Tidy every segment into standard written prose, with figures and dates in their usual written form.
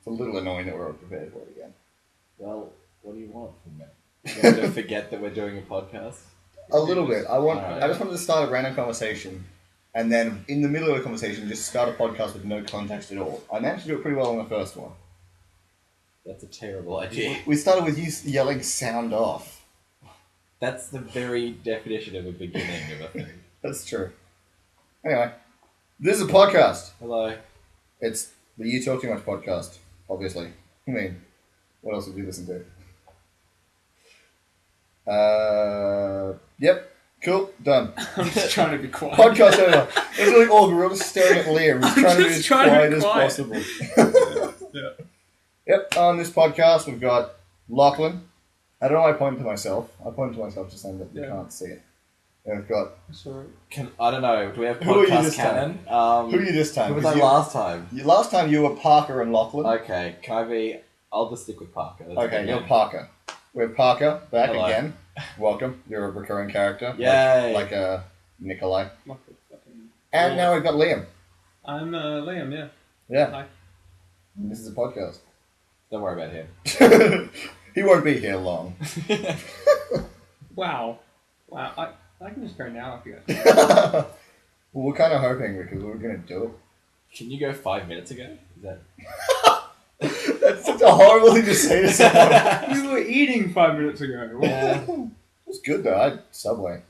a little annoying that we're all prepared for it again. Well, what do you want from me? You want to forget that we're doing a podcast? A little bit. I just wanted to start a random conversation, and then in the middle of the conversation, just start a podcast with no context at all. I managed to do it pretty well on the first one. That's a terrible idea. We started with you yelling "sound off." That's the very definition of a beginning of a thing. That's true. Anyway, this is a podcast. Hello. It's the You Talk Too Much podcast, obviously. I mean, what else would you listen to? Yep. Cool. Done. I'm just trying to be quiet. Podcast over. It's really awkward. We're all just staring at Liam. We're trying to be as quiet as possible. Yeah. Yep. On this podcast, we've got Lachlan. I don't know why I pointed to myself. I pointed to myself just saying that you can't see it. And we've got... Sorry. I don't know. Do we have Who are you podcast this canon? Who are you this time? Who was I last time? Last time you were Parker and Lachlan. Okay. Can I be... I'll just stick with Parker. That's Okay, you're Parker. We have Parker back Hello. again. Welcome. You're a recurring character. Yay. Like Nikolai. Not the fucking- And now we've got Liam. I'm Liam, yeah. Yeah. Hi. And this is a podcast. Don't worry about him. He won't be here long. Wow. I can just go now if you guys Well, we're kind of hoping because we were going to do it. Can you go 5 minutes ago? Is that... That's such a horrible thing to say to someone. You were eating 5 minutes ago. Yeah. It was good though. I had Subway.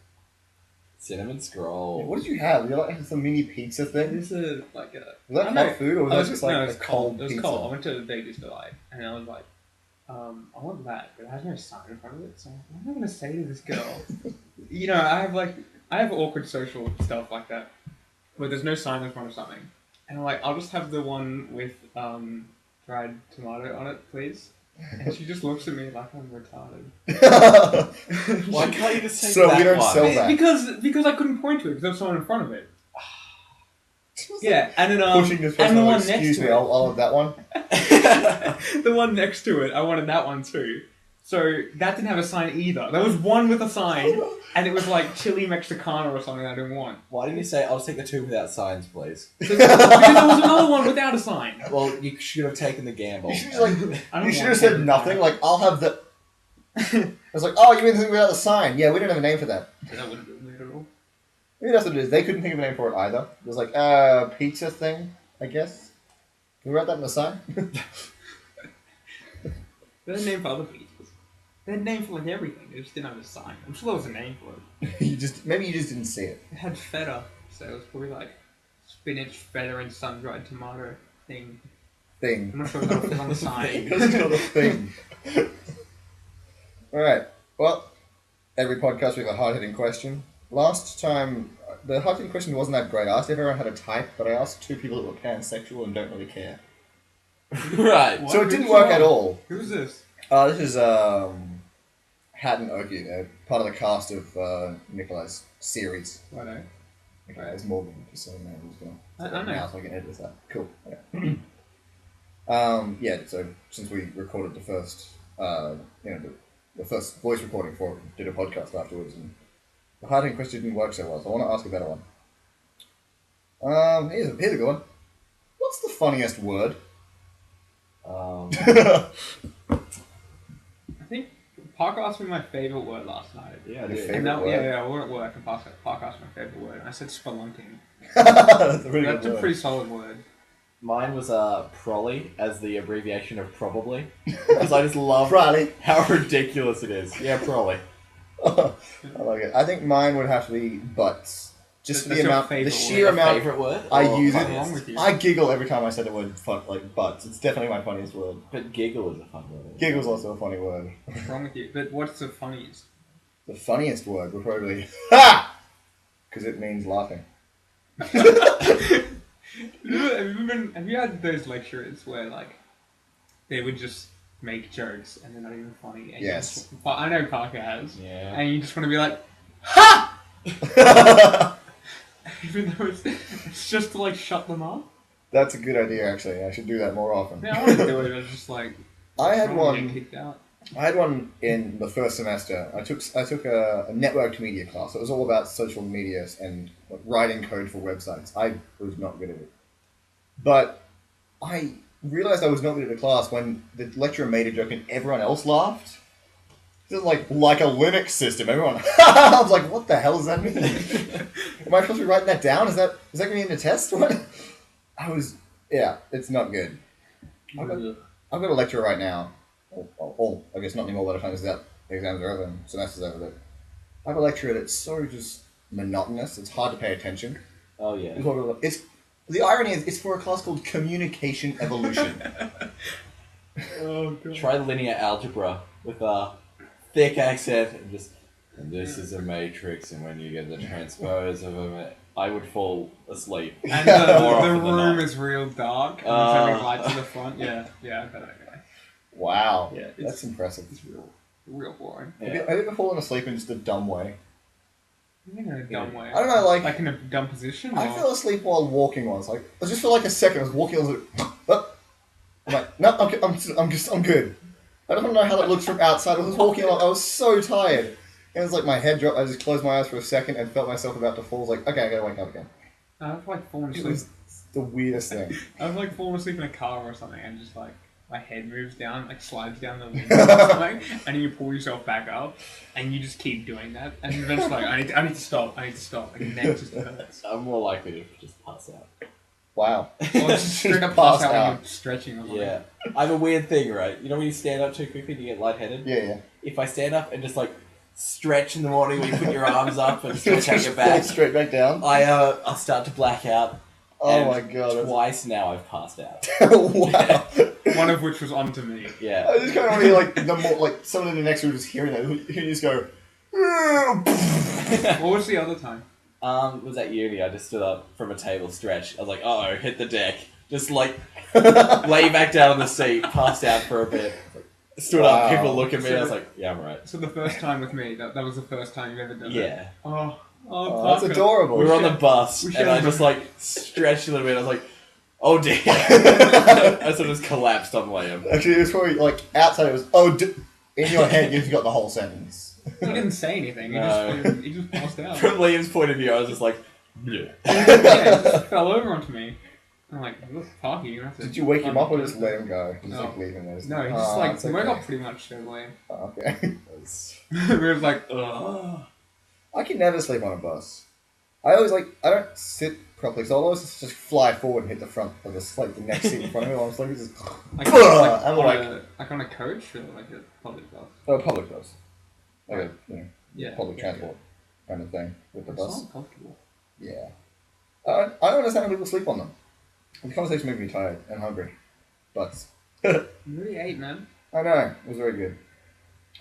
Cinnamon scroll. What did you have? You like some mini pizza thing? This is like a... Was that hot food or was that just like no, a it's cold It was pizza? cold. I went to the Vegas Delight and I was like, I want that, but it has no sign in front of it, so what am I going to say to this girl? You know, I have awkward social stuff like that, where there's no sign in front of something. And I'm like, I'll just have the one with dried tomato on it, please. And she just looks at me like I'm retarded. Why can't you just say So that we don't one? sell that. Because I couldn't point to it because there was someone in front of it. Yeah, and then Pushing this and person, the like, one next excuse to me, it. I'll have that one. The one next to it, I wanted that one too. So that didn't have a sign either. There was one with a sign, and it was like chili Mexicana or something I didn't want. Why didn't you say, I'll take the two without signs, please? Because there was another one without a sign. Well, you should have taken the gamble. You should have I don't said want nothing. Like, I'll have the... I was like, oh, you mean the thing without the sign? Yeah, we don't have a name for that. That wouldn't have been weird at all. Maybe that's what it is. They couldn't think of a name for it either. It was like, pizza thing, I guess. Can we write that in the sign? They had a name for other pizzas. They had a name for like everything. They just didn't have a sign. I'm sure there was a name for it. Maybe you just didn't see it. It had feta, so it was probably like spinach, feta, and sun-dried tomato thing. I'm not sure if that was on the sign. That's not a thing. Alright, well, every podcast we have a hard-hitting question. Last time, the hard-hitting question wasn't that great. I asked if everyone had a type, but I asked two people that were pansexual and don't really care. Right. What? So it didn't work at all. Who's this? This is Hatton Oki, part of the cast of Nikolai's series. Righto. Okay, there's Morgan, just so man who's going I know. now so I can edit that. Cool. Okay. Yeah, so since we recorded the first, the first voice recording for it, did a podcast afterwards, and the hard-hitting question didn't work so well, so I want to ask a better one. Here's a good one. What's the funniest word? I think Parker asked me my favourite word last night. Yeah, I Your did. favourite And that, word? yeah, we were at work and Parker asked my favourite word. And I said spelunking. That's a really That's good a word. pretty solid word. Mine was Prolly as the abbreviation of probably. Because I just love Probably. how ridiculous it is. Yeah, Prolly. I like it. I think mine would have to be butts. Just That's the your amount, the favourite sheer word. amount Favourite word? I Or use it. What's funniest? wrong with you? I giggle every time I say the word like butts. It's definitely my funniest word. But giggle is a fun word. Giggle's also a funny word. What's wrong with you? But what's the funniest? The funniest word would probably ha, because it means laughing. Have you had those lecturers where like they would just make jokes and they're not even funny? And Yes. But I know Parker has. Yeah. And you just want to be like, ha! Even though it's just to like shut them up. That's a good idea, actually. I should do that more often. Yeah, I want to do it. It's just like I had don't wanna get one. kicked out. I had one in the first semester. I took a networked media class. It was all about social media and writing code for websites. I was not good at it, but I realised I was not good at the class when the lecturer made a joke and everyone else laughed. This is like a Linux system. Everyone, I was like, what the hell does that mean? Am I supposed to be writing that down? Is that going to be in the test? What? It's not good. I've got a lecturer right now. I guess not anymore by the time the exams are over and semester's over. But I have a lecturer that's so just monotonous. It's hard to pay attention. Oh yeah. The irony is, it's for a class called Communication Evolution. Oh god. Try linear algebra with a thick accent and this is a matrix, and when you get the transpose of a I would fall asleep. And More the often than room not. is real dark. And there's having lights in the front. Yeah, I've got that guy. Wow. Yeah, That's impressive. It's real boring. Yeah. Have you ever fallen asleep in just a dumb way? In a dumb way. I don't know, like in a dumb position. I or- fell asleep while walking once. Like I just for like a second, I was walking. I was like, I'm like, no, I'm good. I don't know how that looks from outside. I was walking along. I was so tired. And it was like my head dropped. I just closed my eyes for a second and felt myself about to fall. I was like, okay, I gotta wake up again. I've like fallen It asleep. was the weirdest thing. I've like fallen asleep in a car or something, and just like my head moves down, like slides down the window or something, and then you pull yourself back up, and you just keep doing that, and eventually like I need to stop, and your neck just hurts. I'm more likely to just pass out. Wow. Or just straight up Passed pass out when out. you're stretching or something. Yeah. I have a weird thing, right? You know when you stand up too quickly and you get lightheaded? Yeah. If I stand up and just like stretch in the morning when you put your arms up and stretch out your Fall back, straight back down. I'll start to black out. Oh And my god. that's- Twice now I've passed out. Wow. One of which was onto me. Yeah. I just kind of really like the more like someone in the next room just hearing that, who just go. What was the other time? It was at uni. I just stood up from a table, stretched. I was like, uh-oh, hit the deck. Just like lay back down on the seat, passed out for a bit. Stood up, Wow. people look at me, I was like, yeah, I'm right. So the first time with me, that was the first time you've ever done that? Yeah. Oh, Oh, that's Parker. adorable. We were on the should- bus, we and should I have- just like stretched a little bit. I was like, oh dear. I sort of just collapsed on Liam. Actually, it was probably like outside. It was in your head. You've got the whole sentence. He didn't say anything. No. He just passed out. From Liam's point of view, I was just like, yeah. Yeah, he just fell over onto me. I'm like, look, Parker, you have to... Did you wake him up or just let him go? Just No. like leave him there. No, he just like it's woke okay. up pretty much straight away. Oh, okay. We were like, ugh. I can never sleep on a bus. I don't sit properly, so I'll always just fly forward and hit the front of the next seat in front of me while I'm sleeping. Just Like, I'm like on a coach or like a public bus? public bus, like a Yeah. public transport kind of thing with the It's bus. not comfortable. Yeah. I don't understand how people sleep on them. The conversation made me tired and hungry. But You really ate, man. I know, it was very good.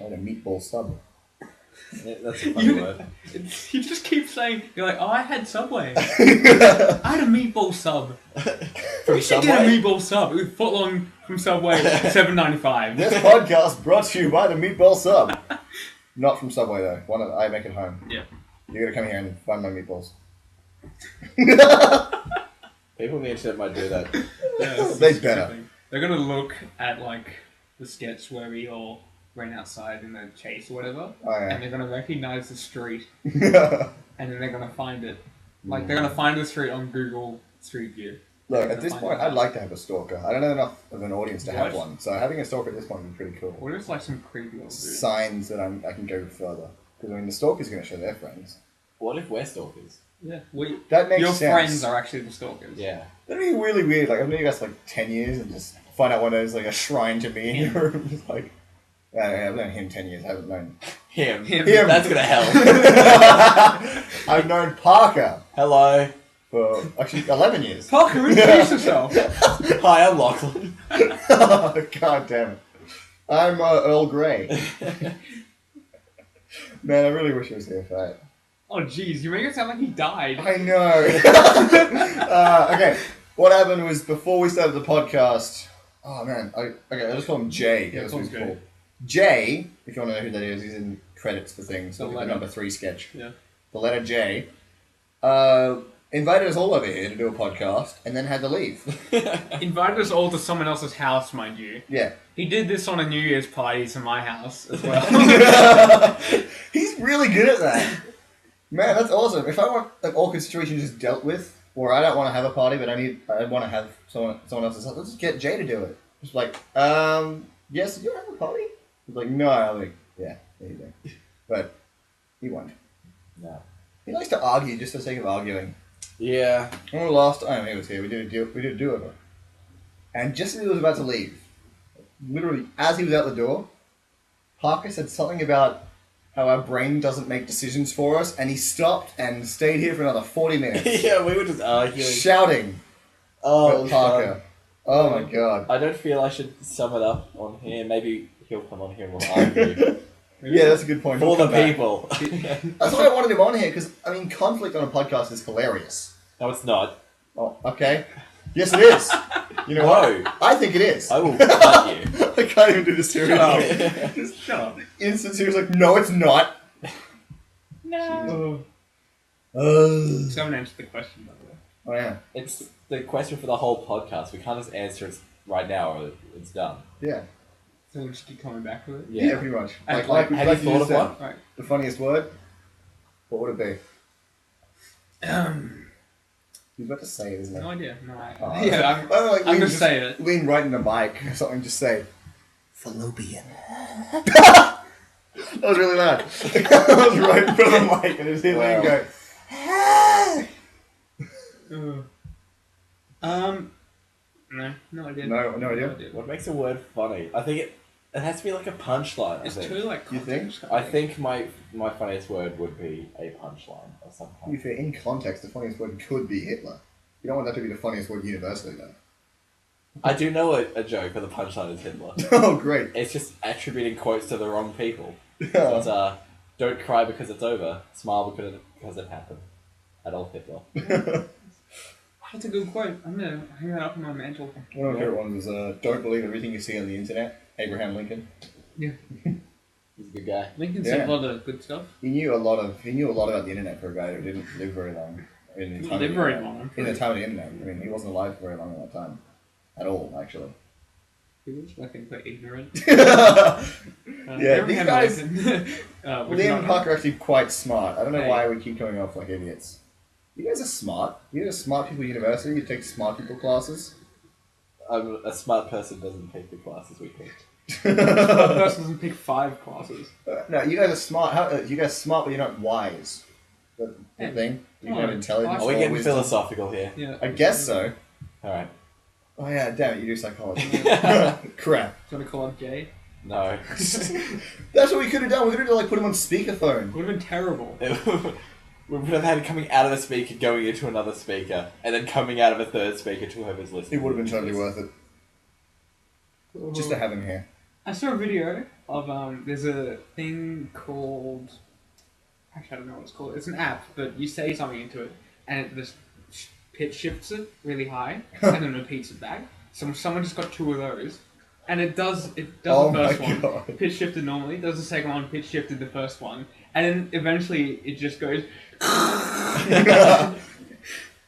I had a meatball sub. Yeah, that's a funny word. You just keep saying, you're like, oh, I had Subway. I had a meatball sub. From You should get a meatball sub. It was footlong from Subway, $7.95. This podcast brought to you by the meatball sub. Not from Subway though. I make it home. Yeah. You gotta come here and find my meatballs. People on the internet might do that. Yeah, They better. They're gonna look at like the sketch where we all ran outside in the chase or whatever, Oh and yeah. they're gonna recognize the street, Look, and then they're gonna find it. Like they're gonna find the street on Google Street View. at this point, I'd like to have a stalker. I don't know enough of an audience to have What? one, so having a stalker at this point would be pretty cool. What if it's like some creepy old dude? Signs that I can go further. Because I mean, the stalker's gonna show their friends. What if we're stalkers? Yeah, That makes your sense. friends are actually the stalkers. Yeah. That'd be really weird. Like I've known you guys for like 10 years and just find out one day there's like a shrine to me in your room. Just like, I've known him 10 years. I haven't known. Him. Him. That's gonna help. I've known Parker Hello. for actually 11 years. Parker, introduce yourself. Hi, I'm Lachlan. God damn it. I'm Earl Grey. Man, I really wish he was here for that. Oh jeez, you make it sound like he died. I know. Okay, what happened was before we started the podcast. Oh man, I just call him Jay. Yeah, That's call what he's him Jay. called. Jay, if you want to know who that is, he's in credits for things. The Like the letter. number 3 sketch. Yeah. The letter J. Invited us all over here to do a podcast and then had to leave. Invited us all to someone else's house, mind you. Yeah. He did this on a New Year's party to my house as well. He's really good at that. Man, that's awesome. If I want an awkward situation just dealt with, or I don't want to have a party, but I want to have someone else's. Let's just get Jay to do it. Just like, yes, you have a party? He's like, no. I'm like, yeah, there you go. But he won't. No. He likes to argue just for the sake of arguing. Yeah. When the last time he was here, we did a do-over. And just as he was about to leave, literally as he was out the door, Parker said something about how our brain doesn't make decisions for us, and he stopped and stayed here for another 40 minutes. Yeah, we were just arguing. Shouting Oh, at Parker. Oh my god. I don't feel I should sum it up on here. Maybe he'll come on here and we'll argue. Yeah, that's a good point. For He'll the come back. people. That's why I wanted him on here, because, I mean, conflict on a podcast is hilarious. No, it's not. Oh, okay. Yes, it is. You know No. what? I think it is. I will cut you. I can't even do the serious Shut thing. up. Just shut up. Instant serious, like, no, it's not. No. Oh, Someone answered the question, by the way. yeah. It's the question for the whole podcast. We can't just answer it right now or it's done. Yeah. So we'll just keep coming back with it. Yeah, pretty much. And Like, have like you thought of said, one? Right. the funniest word? What would it be? He's about to say it, isn't it? No idea. No, Oh, yeah, like, I'm lean gonna say it. Lean right in the mic or something, just say, fallopian. That was really loud. I was right in front of the mic and just hear Lean go, No idea. No idea. What makes a word funny? I think it has to be like a punchline. It's I think. too like. You think? context, I think my funniest word would be a punchline of some To be kind. fair, in context, the funniest word could be Hitler. You don't want that to be the funniest word universally, though. I do know a joke where the punchline is Hitler. Oh, great. It's just attributing quotes to the wrong people. Yeah. But, don't cry because it's over. Smile because it happened. Adolf Hitler. That's a good quote. I'm gonna hang that up on my mantle. One of my favourite ones was, don't believe everything you see on the internet. Abraham Lincoln. Yeah. He's a good guy. Lincoln Yeah. said a lot of good stuff. He knew a lot about the internet for a guy who didn't live very long. In the time of the internet. long. In the time of the internet. I mean, he wasn't alive for very long at that time. At all, actually. He was, I think, quite ignorant. Yeah, these Abraham guys... Lincoln, was Liam not- and Parker are actually quite smart. I don't know Hey. why we keep coming off like idiots. You guys are smart. You guys are smart people at university. You take smart people classes. A smart person doesn't take the classes we picked. One person doesn't pick 5 classes. No, you guys are smart. You guys are smart, but you're not wise. The Yeah. thing. You Oh, have intelligence. Are we or getting wisdom. philosophical here? Yeah. I guess so. Alright. Oh yeah, damn it, you do psychology. Crap. Do you want to call up Jay? No. That's what we could have done. We could have like put him on speakerphone. It would have been terrible. We would have had it coming out of a speaker, going into another speaker, and then coming out of a third speaker to whoever's listening. It would have been totally worth it. Just to have him here. I saw a video of there's a thing called, actually I don't know what it's called. It's an app, but you say something into it, and it just pitch shifts it really high, and then repeats it back. So someone just got 2 of those, and it does Oh the my first one, God. pitch shifted normally, does the second one, pitch shifted the first one, and then eventually it just goes.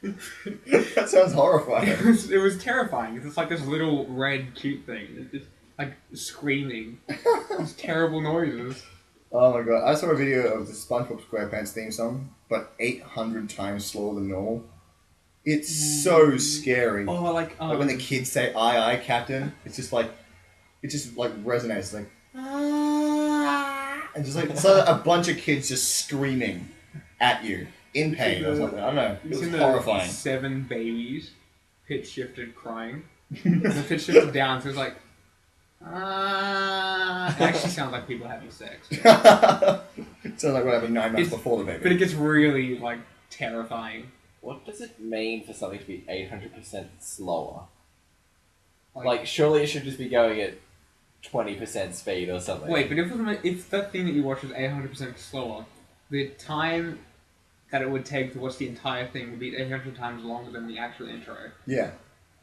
That sounds horrifying. It was terrifying. It's just like this little red cute thing. It's just like screaming. These terrible noises. Oh my god. I saw a video of the SpongeBob SquarePants theme song, but 800 times slower than normal. It's so scary. Oh, Like when the kids say "Aye, aye, Captain," it just like resonates like, and just like so a bunch of kids just screaming at you in pain or something. I don't know. It You've was seen horrifying. the 7 babies pitch shifted crying. The pitch shifted down, so it's like. It actually sounds like people having sex. It sounds like what happened 9 months It's- before the But it baby. gets really like terrifying. What does it mean for something to be 800% slower? Like, surely it should just be going at 20% speed or something. Wait, but if that thing that you watch was 800% slower, the time that it would take to watch the entire thing would be 800 times longer than the actual intro. Yeah.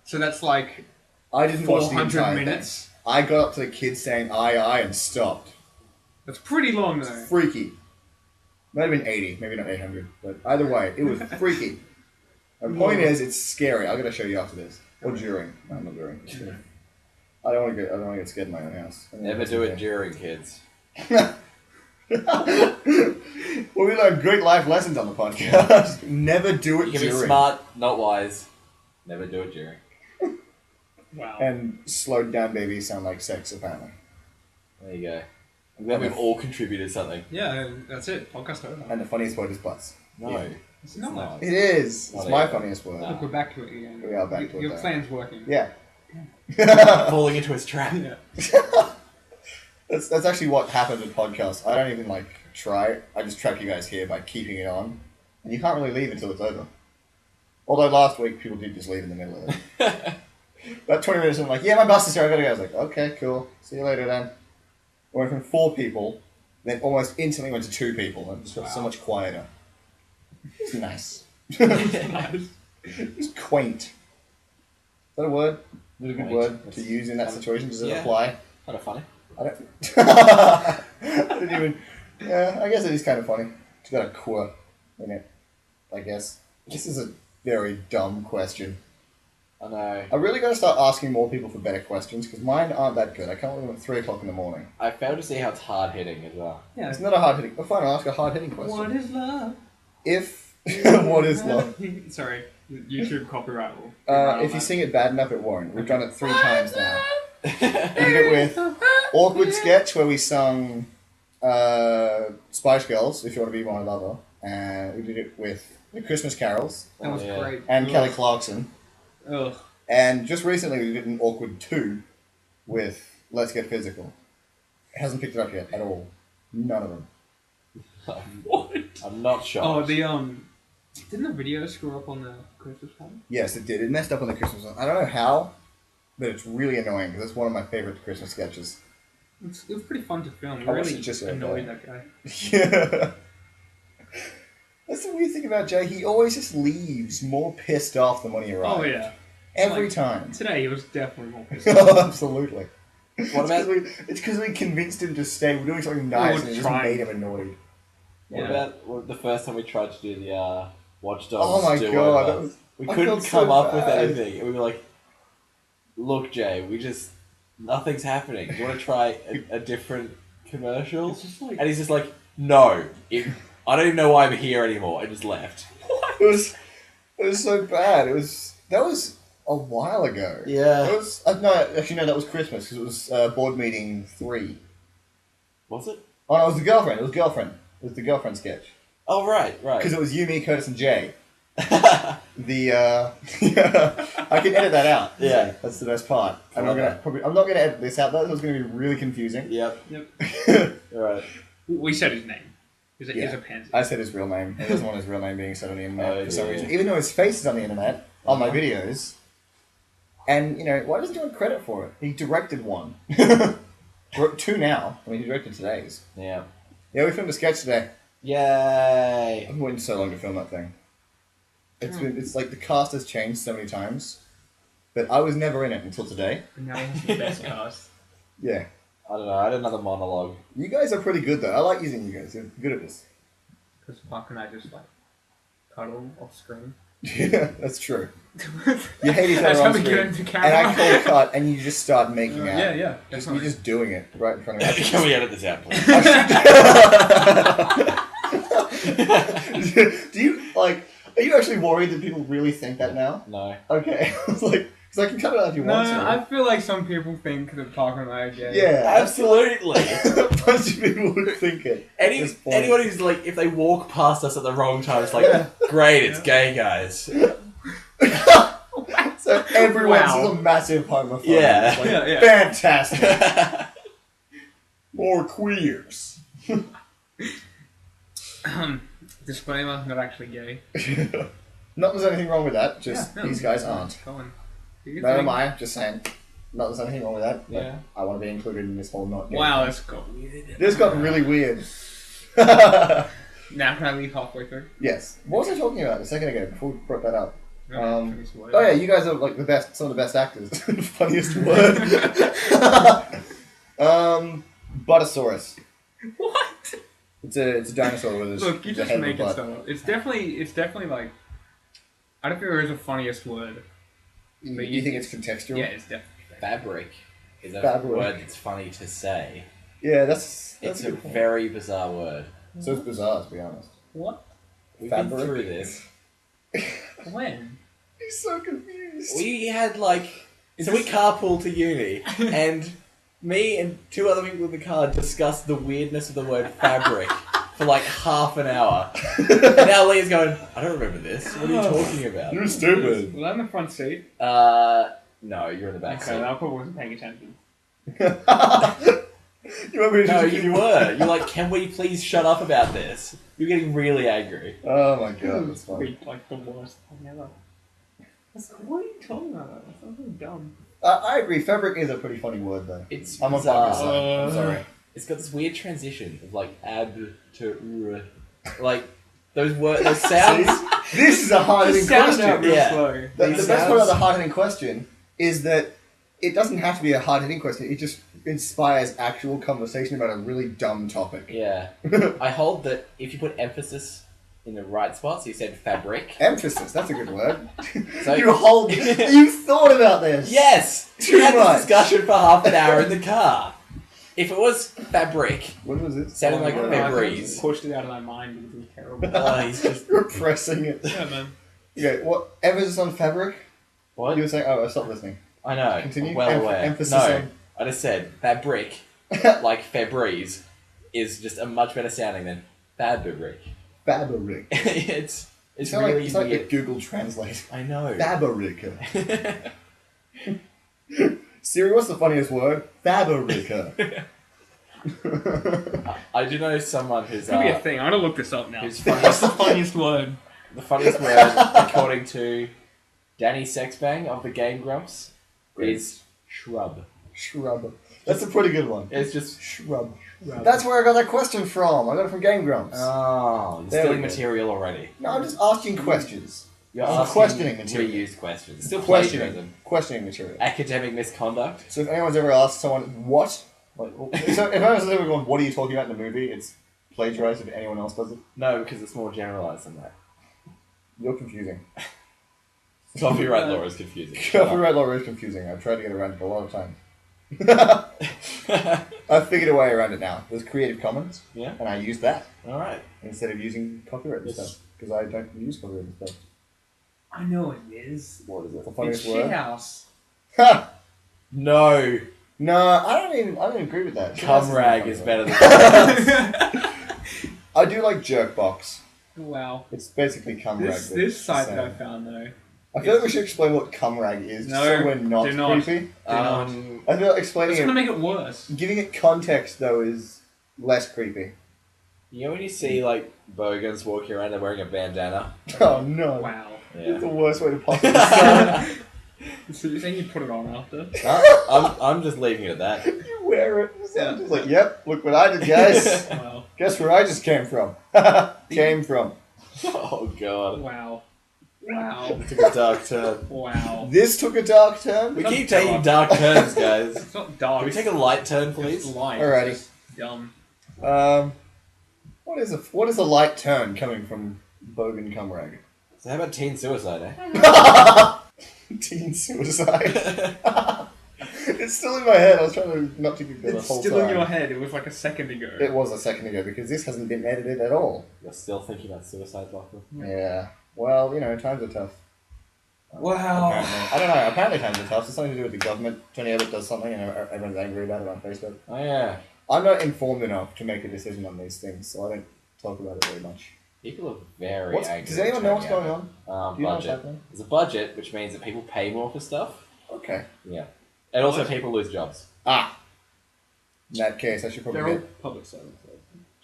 So that's like I didn't watch the 400 entire minutes. thing. I got up to the kids saying "Aye, aye" and stopped. That's pretty long though. Freaky. Might have been 80, maybe not 800, but either way, it was freaky. The point is, it's scary. I'm gonna show you after this, or during. No, not during. I don't want to get scared in my own house. Never do it during, kids. Well, we learned great life lessons on the podcast. Never do it You can be during. smart, not wise. Never do it during. Wow. And slowed down babies sound like sex, apparently. There you go. I'm glad we've all contributed something. Yeah, that's it. Podcast over. And the funniest word is butts. No. Yeah. It's not. not. It is. Not It's my even. funniest word. No. Look, we're back to it again. We are back to it, Your though. plan's working. Yeah. Falling into his trap. Yeah. That's actually what happens with podcasts. I don't even try. I just trap you guys here by keeping it on, and you can't really leave until it's over. Although last week people did just leave in the middle of it. About 20 minutes, I'm like, yeah, my bus is here. I gotta go. I was like, okay, cool. See you later then. Went from 4 people, then almost instantly went to 2 people, and just got so much quieter. It's nice. Nice. It's quaint. Is that a word? Is it a good Quaint. word to use in that situation? Does it Yeah. apply? Kind of funny. I don't. I didn't even. Yeah, I guess it is kind of funny. It's got a quirk in it. I guess this is a very dumb question. I know. I really got to start asking more people for better questions because mine aren't that good. I come up with them at 3 o'clock in the morning. I failed to see how it's hard hitting as well. Yeah. It's not a hard hitting. Oh, fine. I'll ask a hard hitting question. What is love? If what is love? Sorry, YouTube copyright will. If you sing it bad enough, it won't. We've done it 3 times now. We did it with Awkward Sketch where we sung Spice Girls, If You Want to Be My Lover, and we did it with The Christmas Carols That was Yeah. great. and Ugh. Kelly Clarkson. Ugh. And just recently we did an Awkward 2 with Let's Get Physical. It hasn't picked it up yet at all. None of them. What? I'm not sure. Oh, didn't the video screw up on the Christmas card? Yes, it did. It messed up on the Christmas one. I don't know how, but it's really annoying because it's one of my favorite Christmas sketches. It was pretty fun to film. I watched Really it just the other annoyed day. that guy. Yeah. That's the weird thing about Jay. He always just leaves more pissed off than when he arrives. Oh yeah. Every Like, time. Today he was definitely more pissed off. Oh, absolutely. What about It's because we convinced him to stay. We're doing something nice were and it just trying. made him annoyed. what Yeah. about the first time we tried to do the Watch Dogs? Oh my do god. over? That was, We I couldn't felt come so up with bad. anything. And we were like, look, Jay, nothing's happening. Do you want to try a different commercial? It's just like And he's just like, no. I don't even know why I'm here anymore. I just left. It was so bad. That was a while ago. Yeah. It was no, actually no, that was Christmas because it was board meeting 3. Was it? Oh no, it was the girlfriend. It was girlfriend. It was the girlfriend sketch Oh, right. because it was you, me, Curtis, and Jay. I can edit that out. Yeah. That's the best part. And Okay. I'm not gonna edit this out. That was gonna be really confusing. Yep. Yep. Alright. We said his name. He's Yeah. a pansy. I said his real name. He doesn't want his real name being said on the internet Oh, for some yeah. reason. Even though his face is on the internet, on my videos. And, why doesn't he want credit for it? He directed one. Wrote 2 now. I mean, he directed today's. Yeah. Yeah, we filmed a sketch today. Yay. I've been waiting so long to film that thing. It's like the cast has changed so many times. But I was never in it until today. And now he has the best cast. Yeah. I don't know. I had another monologue. You guys are pretty good, though. I like using you guys. You're good at this. Because Park and I just cuddle off screen. Yeah, that's true. You hate each That's other how on we screen. get into camera. And I call cut, and you just start making out. Yeah. You're Definitely. just doing it right in front of me. Can we edit this out, please? Do you, are you actually worried that people really think that now? No. Okay. I was like, because I can cut it out if you No, want to. I feel like some people think that Park and I are gay. Yeah, Absolutely. a bunch of people would think it. at this point. Anyone who's like, if they walk past us at the wrong time, it's like, great, it's gay guys. So everyone's Wow. just a massive homophobe. Yeah. It's like, Yeah. Fantastic. More queers. Disclaimer, not actually gay. Not that there's anything wrong with that, just Yeah, no, these guys aren't. Go on. Do your Neither thing. am I, just saying. Not that there's anything wrong with that, but Yeah. I want to be included in this whole not gay. Wow, that's got weird. This got really weird. Now can I leave halfway through? Yes. What was I talking about a second ago before we brought that up? No, Oh yeah, you guys are like the best, some of the best actors. Funniest word. Buttosaurus. What? It's a dinosaur with a Look, you with a just head and a make it butt. stuff up. It's definitely like. I don't think there is a funniest word. You think it's contextual? Yeah, it's definitely. Fabric is a Fabric. word that's funny to say. Yeah, that's It's a a good point. very bizarre word. So it's bizarre, to be honest. What? We've been Fabric. through this. When? He's so confused. We had we carpooled to uni, and me and two other people in the car discussed the weirdness of the word fabric for like half an hour. And now Leah's going, I don't remember this. What are you talking about? You're stupid. Was I in the front seat? No, you're in the back Okay, seat. I probably wasn't paying attention. You want me to No, just you were. You're like, can we please shut up about this? You're getting really angry. Oh my god, that's funny. Like the worst thing ever. What are you talking about? That sounds really dumb. I agree, fabric is a pretty funny word though. It's I'm on bizarre. Parker's side. I'm sorry. It's got this weird transition of like ab to like those words, those sounds. This is a hard-hitting Sounds out question. real Yeah. slow. The These best part of sounds- the hard-hitting question is that it doesn't have to be a hard-hitting question. It just inspires actual conversation about a really dumb topic. Yeah, I hold that if you put emphasis in the right spots, you said fabric. Emphasis, that's a good word. So- You thought about this. Yes, Too we had much. this discussion for half an hour in the car. If it was fabric, What was it? sounded like I don't know, I Febreze. pushed it out of my mind because it was terrible. Oh, he's just Repressing it. Yeah, man. Okay, what? Emphasis on fabric? what? You were saying, I stopped listening. I know. Continue. I'm well aware. Emphasis No, on- I just said fabric, like Febreze, is just a much better sounding than fabric. Fabric. it's It's really like the weird. Google Translate. I know. Fabrica. Siri, what's the funniest word? Fabrica. I do know someone who's It's gonna be a thing. I'm gonna look this up now. who's What's the funniest, funniest word? the funniest word, according to Danny Sexbang of the Game Grumps, is shrub. Shrub. That's a pretty good one. It's just Shrub. Shrub. That's where I got that question from. I got it from Game Grumps. oh, you're There stealing we go. material already. No, I'm just asking questions. You're I'm asking questioning material. reused questions. Still Questioning. plagiarism. Questioning material. Academic misconduct. So if anyone's ever asked someone, what? Like, so if anyone's ever gone, what are you talking about in the movie? It's plagiarized if anyone else does it. No, because it's more generalized than that. You're confusing. Copyright law is confusing. Copyright law is confusing. I've tried to get around it a lot of times. I've figured a way around it now. There's Creative Commons, Yeah. and I use that All right. instead of using copyrighted Yes. stuff because I don't use copyrighted stuff. I know what it is. What is it? The It's funniest word? shithouse. Ha! No. No, I don't agree with that. Cum rag is better than I do like Jerkbox. Wow. It's basically cum rag. This but this it's site the that I same. found though. I feel like we should explain what cum rag is, No, so we're not do not. creepy. Um, I feel like explaining It's gonna it, make it worse. giving it context though, is less creepy. you know when you see like bogans walking around, they're wearing a bandana. Oh no! Wow. It's the Yeah. worst way to possibly start. So you're saying you put it on after? I'm just leaving it at that. You wear it. Yeah. Just like, yep, look what I did, guys. Wow. Guess where I just came from? Came from. Oh god. Wow. Wow. It took a dark turn. Wow. This took a dark turn. We Not keep taking dark. dark turns, guys. It's not dark. Can we take a light turn, please? It's light. Alrighty. It's just dumb. What is a light turn coming from Bogan cum rag? So how about teen suicide, eh? Teen suicide. It's still in my head. I was trying to not to get the It's whole still time. in your head. It was like a second ago. It was a second ago because this hasn't been edited at all. You're still thinking about suicide, Lachlan? Yeah. Well, times are tough. Wow. Apparently. I don't know. Apparently times are tough. It's something to do with the government. Tony Abbott does something and everyone's angry about it on Facebook. Oh yeah. I'm not informed enough to make a decision on these things, so I don't talk about it very much. People are very angry. Does anyone know what's Tony going on? Abbott. Do you know what's Budget. happening? There's a budget, which means that people pay more for stuff. Okay. Yeah. And also What? people lose jobs. Ah. In that case, I should probably They're all get public servants.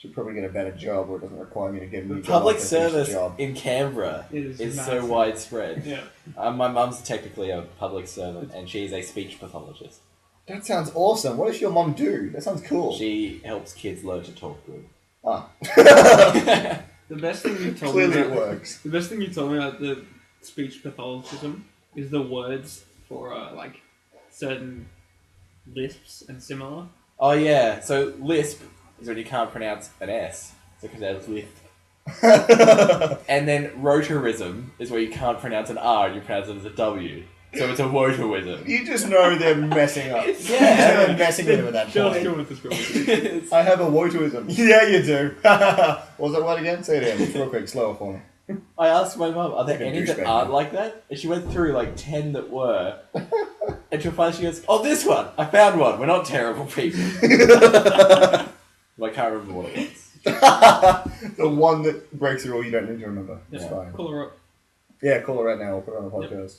a better job where it doesn't require me to get a new job Public after I finish the service job. in Canberra It is is so massive. widespread. Yeah. My mum's technically a public servant, and she's a speech pathologist. That sounds awesome. What does your mom do? That sounds cool. She helps kids learn to talk good. Ah. The best thing you told Clearly me it about, works. the best thing you told me about the speech pathologism is the words for like certain lisps and similar. Oh yeah, so lisp is when you can't pronounce an S, so because that's lisp. And then rotarism is where you can't pronounce an R and you pronounce it as a W. So it's a wotoism. You just know they're messing up. Yeah. They're messing with it with that Just point. doing it this way. I have a wotoism. Yeah, you do. What was that one again? Say it again. Real quick, slower for me. I asked my mum, are there Like a any that douchebag, aren't man. like that? And she went through like 10 that were. And she'll finally she goes, oh, this one! I found one. We're not terrible people. I can't remember what it was. The one that breaks the rule you don't need to remember. It's Yeah. fine. Call her up. Yeah, call her right now. We'll put her on the podcast.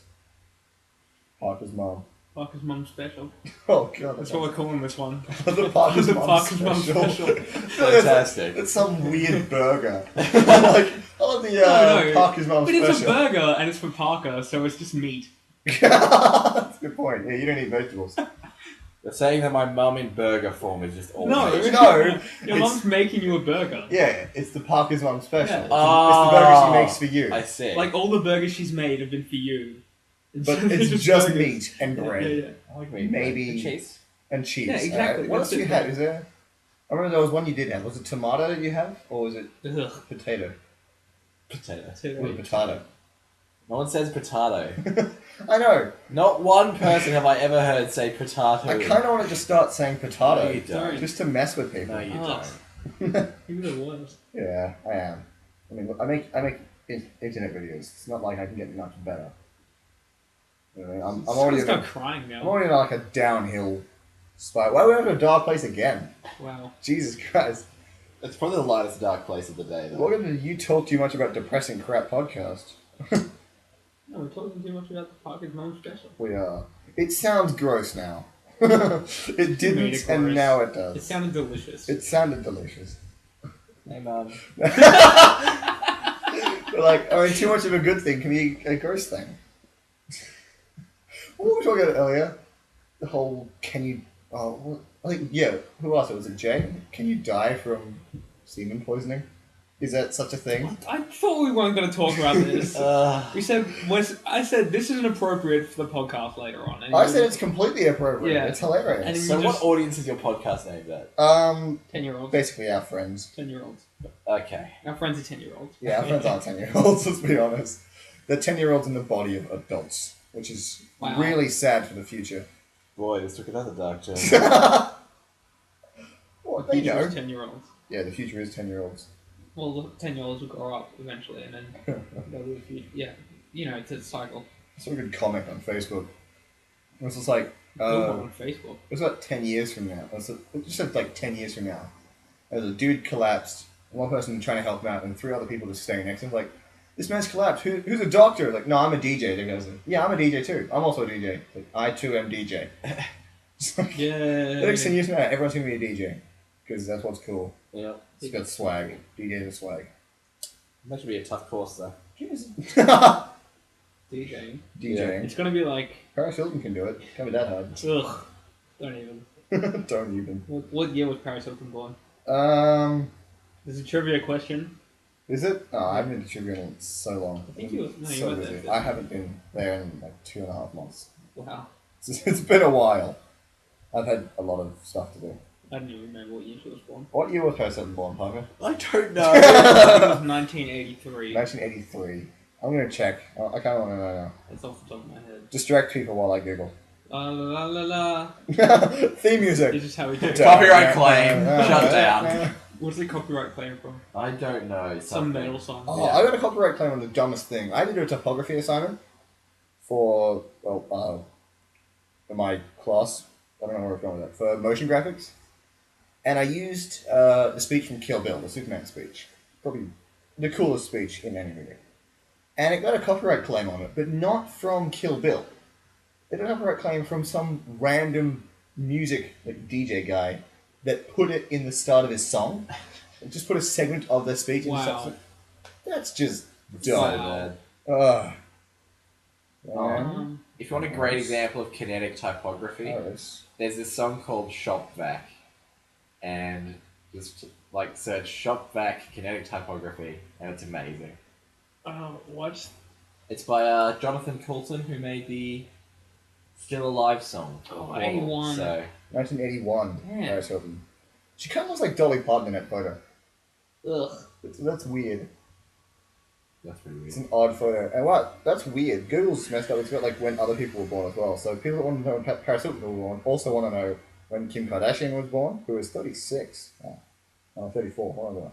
Parker's mom. Parker's mum special. Oh, God. That's what we're calling this one. The Parker's The mom Parker's mum special. special. Fantastic. It's some weird burger. Like, I love the No. Parker's mom But special. it's a burger and it's for Parker, so it's just meat. That's a good point. Yeah, you don't eat vegetables. They're saying that my mum in burger form is just all No, meat. No, Your it's- mum's making you a burger. Yeah, it's the Parker's mom special. Yeah. It's the burger she makes for you. I see. Like all the burgers she's made have been for you. And But so they're it's just burgers. meat and Yeah, bread. yeah, I like meat. maybe- And cheese. And cheese. Yeah, exactly. What That's else you it. had? Is there? I remember there was one you did have. Was it tomato you have? Or was it yeah. Ugh. potato? Potato. Or potato? No one says potato. I know. Not one person have I ever heard say potato. I kind of want to just start saying potato. No, you don't. Just to mess with people. No, you Oh. don't. You're the worst. Yeah, I am. I mean, I make internet videos. It's not like I can get much better. You know, I'm already Someone's on start crying I'm now. already on like a downhill spiral. Why are we going to a dark place again? Wow. Jesus Christ! It's probably the lightest dark place of the day, though. Welcome to You Talk Too Much About Depressing Crap podcast. No, we're talking too much about the Parker's mum special. We are. It sounds gross now. It made didn't, it and gross. now it does. It sounded delicious. It sounded delicious. Hey, mum. But like, I mean, too much of a good thing can be a gross thing. What were we talking about earlier? The whole, can you... Oh, I think, yeah, who else? Was it Jay? Can you die from semen poisoning? Is that such a thing? I thought we weren't going to talk about this. I said this isn't appropriate for the podcast later on. And I you- said it's completely appropriate. Yeah. It's hilarious. And So you what just- audience is your podcast named at? 10-year-olds. Basically our friends. 10-year-olds. Okay. Our friends are 10-year-olds. Yeah, our friends aren't 10-year-olds, let's be honest. They're 10-year-olds in the body of adults, which is Wow. really sad for the future. Boy, this took another dark turn. Well, The they future know. is 10-year-olds. Yeah, the future is 10-year-olds. Well, the 10-year-olds will grow up eventually, and then they'll do the future. Yeah, you know, it's a cycle. I saw a good comment on Facebook. It was just like, On Facebook. it was about 10 years from now. It just said like 10 years from now. There's a dude collapsed, one person trying to help him out, and 3 other people just staying next to him. Like, this man's collapsed. Who's a doctor? Like, no, I'm a DJ. The guy's like, yeah, I'm a DJ too. I'm also a DJ. Like, I too am DJ. It's like, Yeah. the next 10 years from now, everyone's going to be a DJ. Because that's what's cool. Yeah. It's got swag. DJ the swag. That should be a tough course, though. DJing. DJing. It's gonna be like, Paris Hilton can do it. Can't be that hard. ugh. Don't even. Don't even. What year was Paris Hilton born? There's a trivia question. Is it? Oh, I haven't been to trivia in so long. I think you was- no, you so were busy. there. I haven't been there in like 2.5 months. Wow. It's been a while. I've had a lot of stuff to do. I don't even remember what year she was born. What year was Paris Hilton born, Parker? I don't know. I think it was 1983. 1983. I'm gonna check. I kind of want to know now. That's off the top of my head. Distract people while I Google. La la la la. Theme music. This is how we do it. Copyright claim. Shut down. What's the copyright claim from? I don't know. Some Something. metal song. Oh, I got a copyright claim on the dumbest thing. I had to do a topography assignment for for my class. I don't know where I'm going with that. For motion graphics, and I used the speech from Kill Bill, the Superman speech, probably the coolest speech in any movie, and it got a copyright claim on it, but not from Kill Bill. It got a copyright claim from some random music like DJ guy that put it in the start of his song. And just put a segment of the speech in the Wow. song. That's just So dumb. bad. Ugh. If you want a great example of kinetic typography, Paris. there's this song called Shop Vac, and just like search Shop Vac kinetic typography, and it's amazing. What? It's by Jonathan Coulton, who made the Still Alive song. Oh, 81. So 1981. Yeah. Paris Hilton. She kind of looks like Dolly Parton in that photo. Ugh. That's weird. That's pretty It's weird. an odd photo. And what? That's weird. Google's messed up. It's got like when other people were born as well. So people that want to know when Paris Hilton was born also want to know when Kim Kardashian was born, who was 36. Oh, 34. One of them.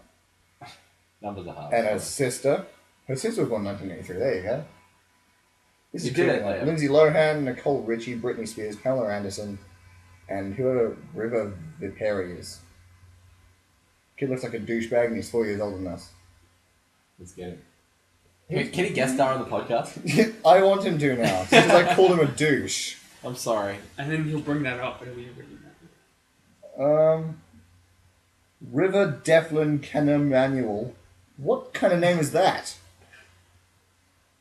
Numbers are hard. And her sister. Her sister was born in 1983. There you go. This You is did creepy, it, like Liam. Lindsay Lohan, Nicole Richie, Britney Spears, Pamela Anderson, and whoever River Viperi is. Kid looks like a douchebag and he's 4 years older than us. Let's get it. Can he guest star on the podcast? I want him to now, because I called him a douche. I'm sorry. And then he'll bring that up. He'll be bringing that up. River Devlin Manuel. What kind of name is that?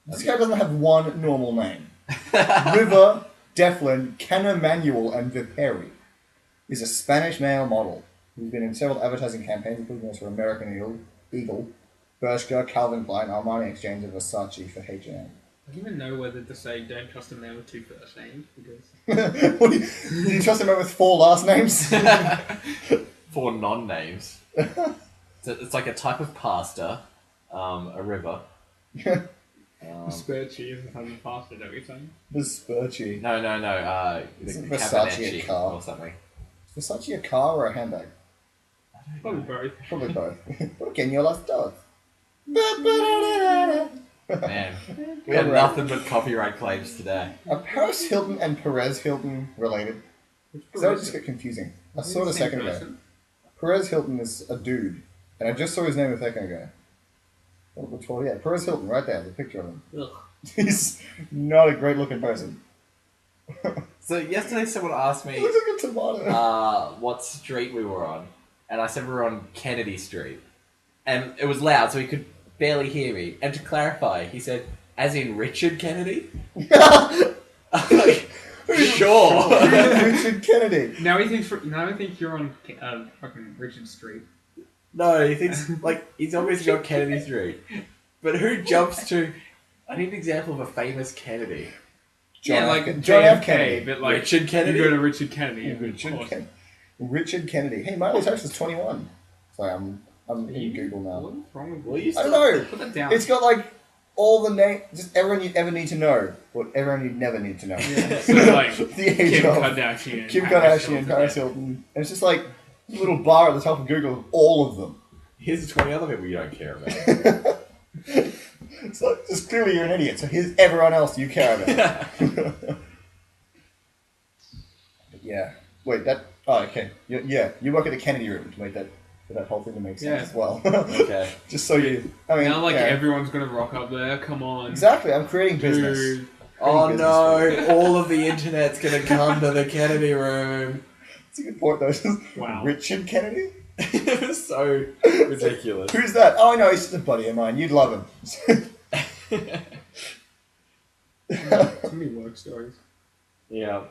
This guy doesn't have one normal name. River Devlin Manuel and Viperi is a Spanish male model who's been in several advertising campaigns, including those for American Eagle, Bershka, Calvin Klein, Armani Exchange, and Versace for H&M. I don't even know whether to say don't trust a man with 2 first names because What, do you trust a man with 4 last names? 4 non-names. It's like a type of pasta, a river. Spurchy is a type of pasta, don't we say? Vesperchi. No. The Isn't Versace a Cabernet car? or something. Is Versace a car or a handbag? Probably both. Probably both. Porque no las dos. Man, we have nothing but copyright claims today. Are Paris Hilton and Perez Hilton related? Because that would just get confusing. I saw it a second ago. Perez Hilton is a dude, and I just saw his name a second ago. Which one? Yeah, Perez Hilton, right there, the picture of him. Ugh. He's not a great looking person. So yesterday someone asked He me looks like a tomato. what street we were on, and I said we were on Kennedy Street. And it was loud, so he could barely hear me. And to clarify, he said, as in Richard Kennedy? I'm like, sure. Richard Kennedy. Now I think you're on fucking Richard Street. No, he thinks, like, he's obviously on Kennedy Street. But who jumps to... I need an example of a famous Kennedy. John F. JFK, Kennedy. but like Richard Kennedy? You go to Richard Kennedy. Richard Kennedy. Hey, Miley Cyrus is 21. Sorry, I'm in Google now. What's wrong with Well, you? you I don't know. Put that down. It's got like all the names, just everyone you ever need to know, but everyone you never need to know. Yeah, so like The age Kim of Kardashian, Kim Kardashian, Paris Hilton, and it's just like a little bar at the top of Google of all of them. Here's the 20 other people you don't care about. It's like, just clearly you're an idiot, so here's everyone else you care about. Yeah. Wait, that... Oh, okay. You work at the Kennedy Room to make that... For that whole thing to make sense Yeah. as well. Okay. Just so you... I mean, Now, like, yeah. everyone's gonna rock up there. Come on. Exactly, I'm creating business. Dude. Oh Business no, all of the internet's gonna come to the Kennedy Room. It's a good point, though. Wow. Richard Kennedy? It was so ridiculous. Who's that? Oh, I know, he's just a buddy of mine. You'd love him. Too many work stories. Yeah.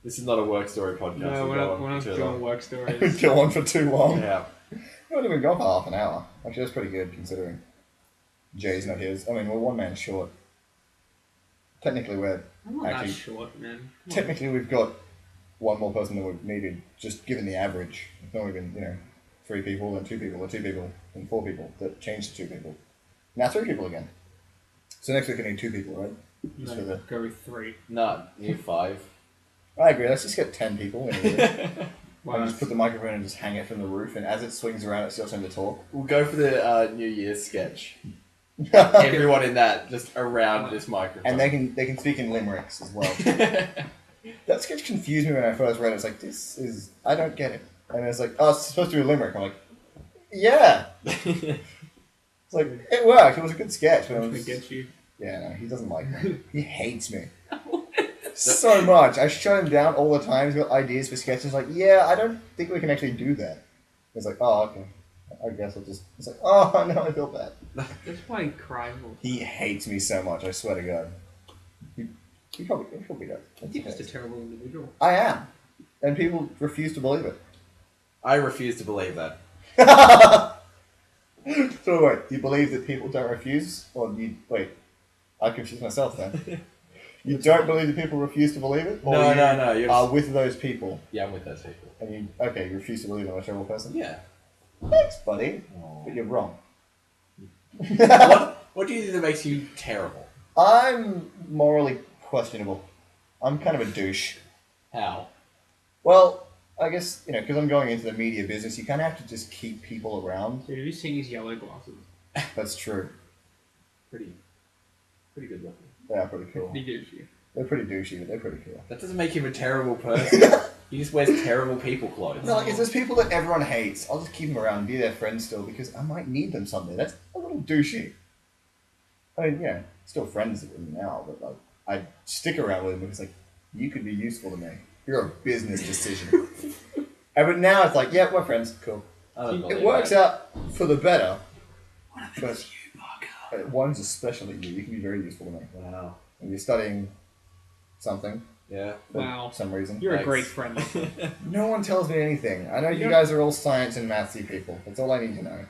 This is not a work story podcast. No, We're going we're not too doing long. work stories. Go on for too long. Yeah. We haven't even gone for half an hour. Actually, that's pretty good considering Jay's not his. I mean, we're one man short. Technically, I'm not Actually- that short, man. Come on. technically we've got one more person than we've needed, just given the average. It's not even, 3 people, then 2 people, or 2 people, then 4 people. That changed to 2 people. Now 3 people again. So next week I need 2 people, right? Just for No, the... go with 3. No, year 5. I agree. Let's just get 10 people. And Wow. just put the microphone and just hang it from the roof, and as it swings around, it's your turn to talk. We'll go for the New Year's sketch. Everyone in that just around this microphone. And they can speak in limericks as well. That sketch confused me when I first read it. It's like, I don't get it. And it's like, oh, it's supposed to be a limerick. I'm like, yeah. It's like, it worked. It was a good sketch. But it I'm was, gonna get you. yeah, no, he doesn't like me. He hates me. So much. I shut him down all the time. He's got ideas for sketches. Like, yeah, I don't think we can actually do that. It's like, oh, okay. I guess I'll just... It's like, oh, no, I feel bad. That's why he cried. He hates me so much, I swear to God. He probably does. He's just a terrible individual. I am. And people refuse to believe it. I refuse to believe that. So wait, you believe that people don't refuse? Or you... Wait, I confused myself then. You don't believe that people refuse to believe it? Or No, you no, you're are with those people? Yeah, I'm with those people. And you... Okay, you refuse to believe I'm a terrible person? Yeah. Thanks, buddy. Aw. But you're wrong. What What do you think that makes you terrible? I'm morally questionable. I'm kind of a douche. How? Well, I guess, because I'm going into the media business, you kind of have to just keep people around. Dude, have you seen his yellow glasses? That's true. Pretty good looking. They are pretty cool. Pretty douchey. They're pretty douchey, but they're pretty cool. That doesn't make him a terrible person. He just wears terrible people clothes. No, like, if there's people that everyone hates, I'll just keep them around and be their friend still because I might need them someday. That's a little douchey. I mean, still friends with them now, but like, I stick around with them because like, you could be useful to me. You're a business decision. But now it's like, yeah, we're friends. Cool. It works out for the better. What are they with you, Parker? One's especially you. You can be very useful to me. Wow. When you're studying something. Yeah. For Wow. some reason. You're Thanks. a great friend. No one tells me anything. I know you guys are all science and mathsy people. That's all I need to know.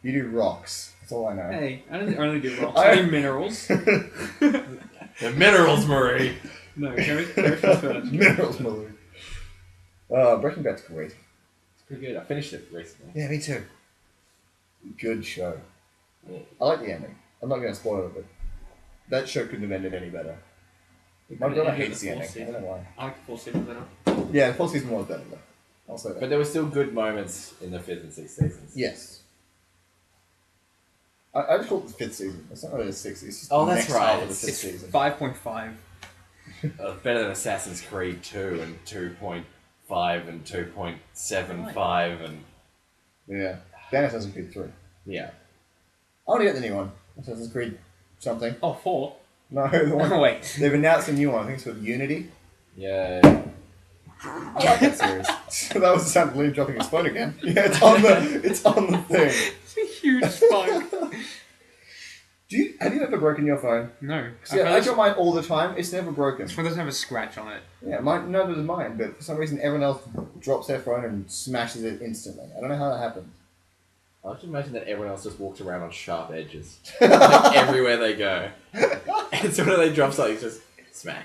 You do rocks. That's all I know. Hey, I don't only do rocks. I do minerals. The minerals, Marie. No, chemistry's first. Minerals, Malou. Breaking Bad's great. It's pretty good. I finished it recently. Yeah, me too. Good show. Yeah. I like the ending. I'm not going to spoil it, but that show couldn't have ended any better. My I brother hate hates the the ending. fourth I don't know why. I like the fourth season better. Yeah, the fourth season was better though. I'll say that. But there were still good moments in the 5th and 6th seasons. Yes. I just call it the 5th season. It's not really the 6th. It's just Oh, the that's next right. half of the 5th It's season. 5.5. Better than Assassin's Creed 2 and 2.5 and 2.75 and... Yeah. Then Assassin's Creed 3. Yeah. I want to get the new one. Assassin's Creed something. Oh, 4? No, the one. Oh, wait. They've announced a new one. I think it's called Unity. Yeah. I like that series. That was the sound of Liam dropping his phone again. Yeah, it's on the thing. It's a huge spike. Have you ever broken your phone? No. Yeah, I drop mine all the time. It's never broken. This one doesn't have a scratch on it. Yeah, neither does mine. But for some reason, everyone else drops their phone and smashes it instantly. I don't know how that happens. I just imagine that everyone else just walks around on sharp edges. Like everywhere they go. And so when they drop something, it's just smash.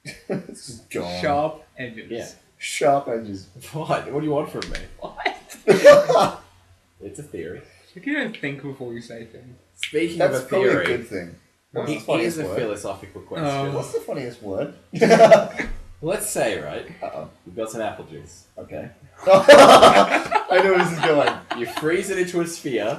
It's just gone. Sharp edges. Yeah. Sharp edges. What? What do you want from me? What? It's a theory. If you don't think before you say things. Speaking That's of a probably a theory, good thing. What's the here's funniest a word? philosophical question. What's the funniest word? Let's say, right, Uh-oh. you've got some apple juice. Okay. I know where this is going. You freeze it into a sphere.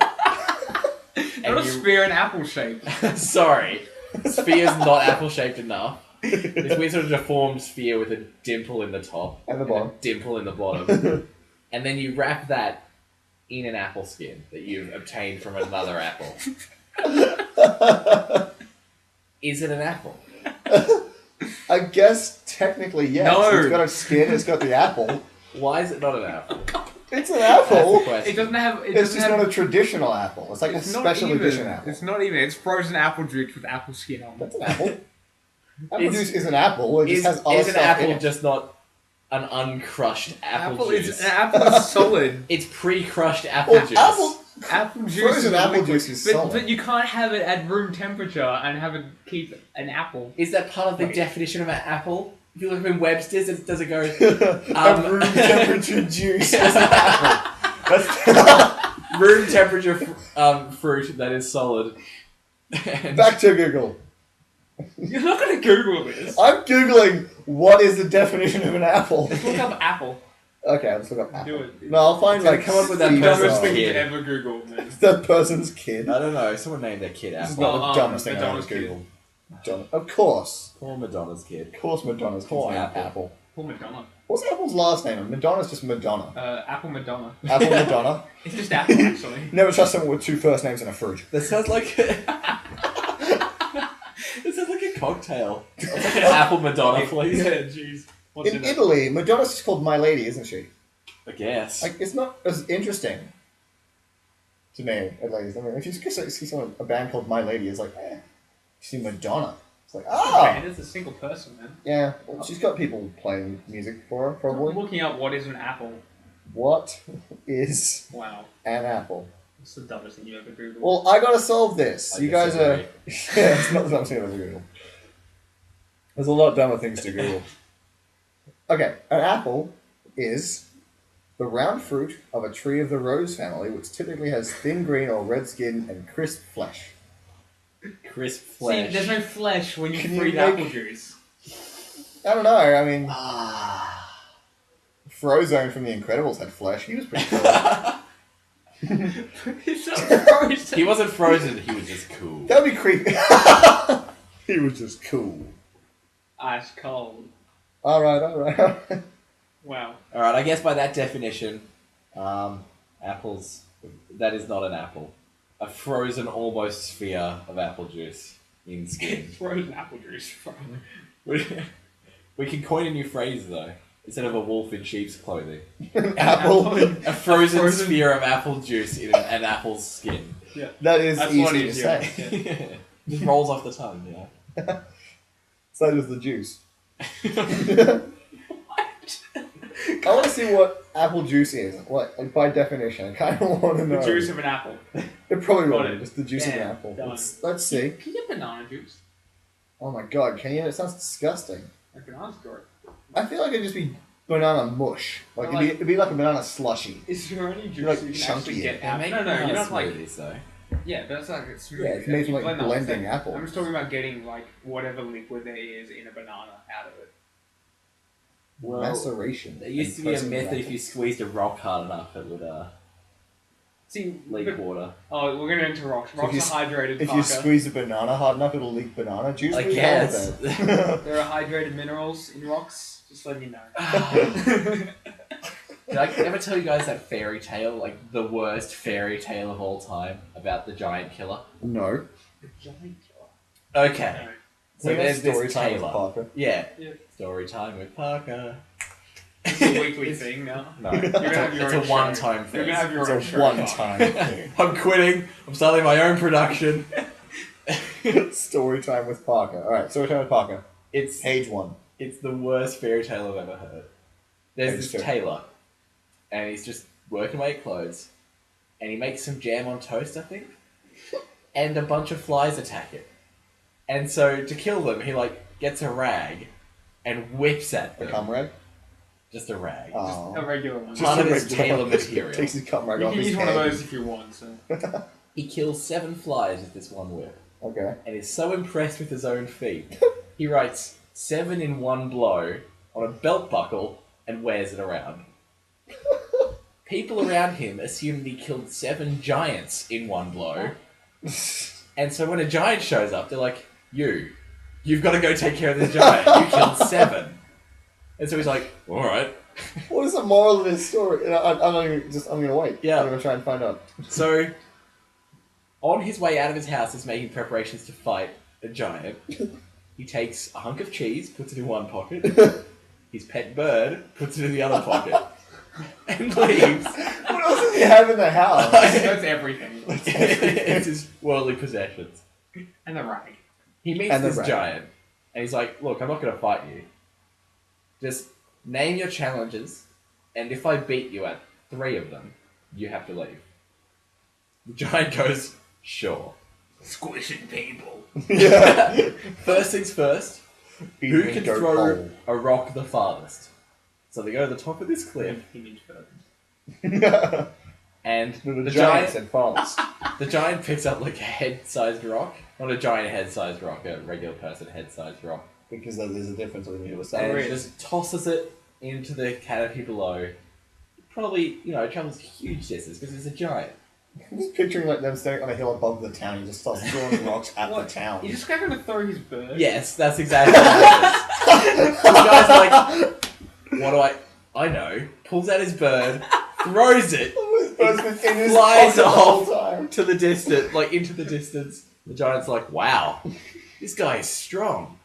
Not a sphere, an apple shape. Sorry. Sphere's not apple-shaped enough. This weird sort of deformed sphere with a dimple in the top. And the bottom. a dimple in the bottom. And then you wrap that in an apple skin that you've obtained from another apple. Is it an apple? I guess technically yes. No. It's got a skin, it's got the apple. Why is it not an apple? It's an That's the apple. question. It doesn't have. It It's doesn't just have, not a traditional apple. It's like a it's not special even. edition apple. It's not even. It's frozen apple juice with apple skin on That's it. an apple. Apple Is- juice is an apple. It just has other Is an stuff in apple it. just not an uncrushed apple Apple juice? is an apple is solid. It's pre-crushed apple Well, juice. Apple juice Frozen is apple liquid, juice is but, solid. but you can't have it at room temperature and have it keep an apple. Is that part of the Wait. definition of an apple? If you look up in Webster's, does it go... A room temperature juice is an apple. That's room temperature fruit that is solid. And back to Google. You're not going to Google this. I'm Googling what is the definition of an apple. Look up apple. Okay, let's look up apple. Do it. No, I'll find It's gonna like come up with that Steve person's Dumbest thing kid. you've ever Googled, man. That person's kid. I don't know. Someone named their kid This is Apple. not Well, the dumbest thing I've ever Madonna's kid. Googled. Madonna. Of course. Poor Madonna's kid. Of course Madonna's Poor kid's name Apple. Apple. Poor Madonna. What's Apple's last name? Madonna's just Madonna. Apple Madonna. Apple Madonna. It's just apple, actually. Never trust someone with two first names and a fruit. That sounds like... It sounds like a cocktail. It's like an apple Madonna, please. Yeah, jeez. What's In in it? Italy, Madonna's just called My Lady, isn't she? I guess. Like, it's not as interesting to me, at least. I mean, if you see someone, a band called My Lady, it's like, you see Madonna. It's like, Man, it's a single person, man. Yeah, well, she's got people playing music for her, I'm probably. looking up what is an apple. What is Wow. an apple? It's the dumbest thing you ever Googled. Well, I gotta solve this. I You guys are... disagree. Yeah, it's not the dumbest thing I've ever Googled. There's a lot dumber things to Google. Okay, an apple is the round fruit of a tree of the rose family, which typically has thin green or red skin and crisp flesh. Crisp flesh. See, there's no flesh when you Can you freeze make- apple juice. I don't know. I mean, Ah. Frozone from The Incredibles had flesh. He was pretty cool. It's not frozen. He wasn't frozen, he was just cool. That'd be creepy. He was just cool. Ice cold. Alright. Wow. Alright, I guess by that definition, apples, that is not an apple. A frozen almost sphere of apple juice in skin. Frozen apple juice. We can coin a new phrase though. Instead of a wolf in sheep's clothing. Apple. A frozen sphere of apple juice in an apple's skin. Yeah. That is That's easy what to it is, say. yeah. Just rolls off the tongue, yeah. So does the juice. I want to see what apple juice is. Like by definition, I kind of want to know. The juice of an apple. It probably Got won't. it. Just the juice of an Yeah, apple. done. Let's see. Can you get banana juice? Oh my god, can you? It sounds disgusting. Like bananas grow. I feel like it'd just be banana mush. Like, Well, it'd be like a banana slushy. Is there any juice Like that you can chunky. actually get They out? make No, you're banana not like... smoothies though. Yeah, but it's like a smoothie. Yeah, it's made from, like, Blend the whole blending thing. apple. I'm just talking about getting like whatever liquid there is in a banana out of it. Well, Maceration. there used to and be a pressing the method if apple. you squeezed a rock hard enough, it would See, leak but- water. oh, we're gonna into rocks. Rocks you are hydrated. If Parker. you squeeze a banana hard enough, it'll leak banana juice. I What's wrong guess. with that? There are hydrated minerals in rocks. Just letting you know. Did I ever tell you guys that fairy tale, like the worst fairy tale of all time, about the giant killer? No. The giant killer. Okay. No. So We have there's story this time with tailor. Parker. Yeah. Yeah. Story time with Parker. It's a weekly thing now. No, You're gonna have your it's own a show. one-time You're thing. gonna have your It's own a show. one-time thing. I'm quitting. I'm starting my own production. Story time with Parker. Alright, story time with Parker. It's Page 1. It's the worst fairy tale I've ever heard. There's Page this 2. tailor, and he's just working away at clothes, and he makes some jam on toast, I think, and a bunch of flies attack it. And so to kill them, he like gets a rag and whips at A them. cum rag? Just a rag. Oh. A regular one. Part of his regular- tailor material. Takes his cum rag You off can his use one head. of those if you want. So. He kills 7 flies with this one whip, Okay. and is so impressed with his own feat, he writes 7 in one blow on a belt buckle and wears it around. People around him assume that he killed 7 giants in one blow, and so when a giant shows up, they're like, you've got to go take care of this giant. You killed 7. And so he's like, alright. What is the moral of this story? I'm gonna wait. Yeah. I'm gonna try and find out. So, on his way out of his house, he's making preparations to fight a giant. He takes a hunk of cheese, puts it in one pocket. His pet bird, puts it in the other pocket. And leaves. What else does he have in the house? That's everything. It's his worldly possessions. And the rag. He meets And the this rat. giant, and he's like, look, I'm not going to fight you. Just name your challenges, and if I beat you at 3 of them, you have to leave. The giant goes, sure. Squishing people. Yeah. First things first, who Eating can goat throw hole. a rock the farthest? So they go to the top of this cliff, He means further. and The the giant giant said farthest. the giant picks up like a head-sized rock. Not a giant head-sized rock, a regular person head-sized rock. Because there's a difference between the other And side. just tosses it into the canopy below. Probably, travels huge distance because it's a giant. I'm just picturing like them standing on a hill above the town. He just starts throwing rocks at What? the town. You just got to throw his bird? Yes, that's exactly what it is. The guy's like, what do I know. Pulls out his bird, throws it This bird's been in his flies pocket the whole off time. to the distance, like into the distance. The giant's like, wow, this guy is strong.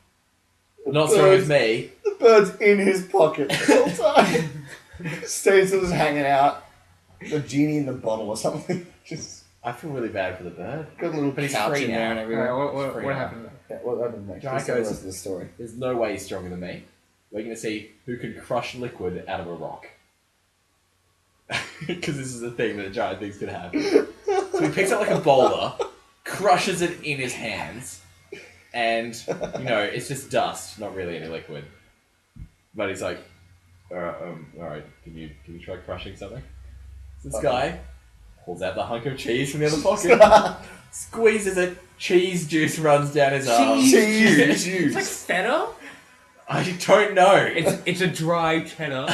Not strong as me. The bird's in his pocket the whole time. Stays just hanging out. The genie in the bottle or something. Just I feel really bad for the bird. got a little But he's couch free in there now. and everything. Alright, Free what now. happened? Yeah, what happened next? Giant What's the goes- rest of the story? There's no way he's stronger than me. We're going to see who can crush liquid out of a rock. Because this is the thing that a giant thinks could happen. So he picks up like a boulder, crushes it in his hands, and, it's just dust, not really any liquid. But he's like, alright, can you try crushing something? So this guy pulls out the hunk of cheese from the other pocket, squeezes it, cheese juice runs down his arm. Cheese It's like juice. feta. I don't know. It's a dry cheddar.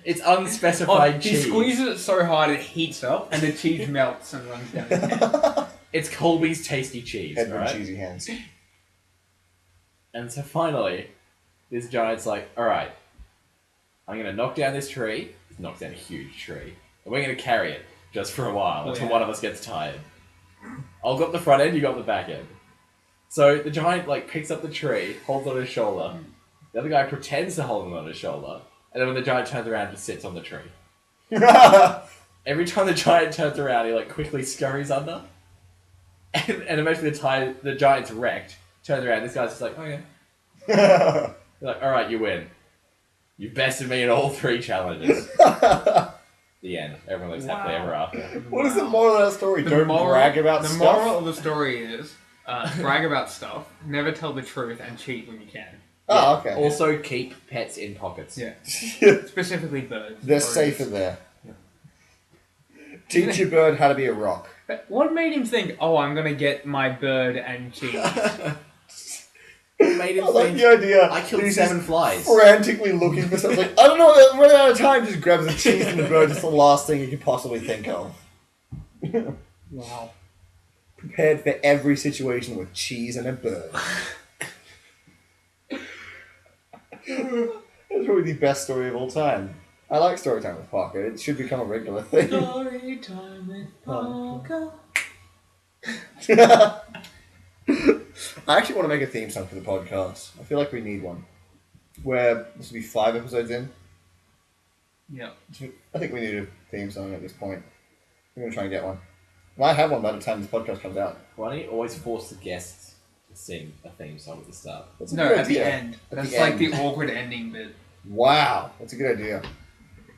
It's unspecified He cheese. squeezes it so hard it heats up, and the cheese melts and runs down his hand. It's Colby's tasty cheese, Edward right? Cheesy Hands. And so finally, this giant's like, alright, I'm going to knock down this tree. He knocks down a huge tree. And we're going to carry it just for a while until one of us gets tired. I'll go up the front end, you go up the back end. So the giant picks up the tree, holds it on his shoulder. The other guy pretends to hold it on his shoulder. And then when the giant turns around, it just sits on the tree. Every time the giant turns around, he quickly scurries under. And eventually the giant's wrecked. Turns around, this guy's just like, oh yeah. You're like, alright, you win. You bested me in all 3 challenges. The end. Everyone lives happily ever after. What is the moral of that story? Don't brag about stuff? The moral of the story is, brag about stuff, never tell the truth, and cheat when you can. Oh, okay. Also, keep pets in pockets. Yeah. Specifically birds. They're safer there. Teach your bird how to be a rock. But what made him think, oh, I'm going to get my bird and cheese? It made him I like think, the idea. I killed He's 7 just flies. frantically looking for something. I don't know, I'm running out of time. Just grabs a cheese from the bird. It's the last thing you could possibly think of. Wow. Prepared for every situation with cheese and a bird. That's probably the best story of all time. I like story time with Parker. It should become a regular thing. Story time with Parker. I actually want to make a theme song for the podcast. I feel like we need one. Where this will be 5 episodes in. Yeah. I think we need a theme song at this point. I'm going to try and get one. Well, I have one by the time this podcast comes out. Why don't you always force the guests to sing a theme song at the start? That's a No, good at the idea. end. At That's the like end. the awkward ending bit. Wow, that's a good idea.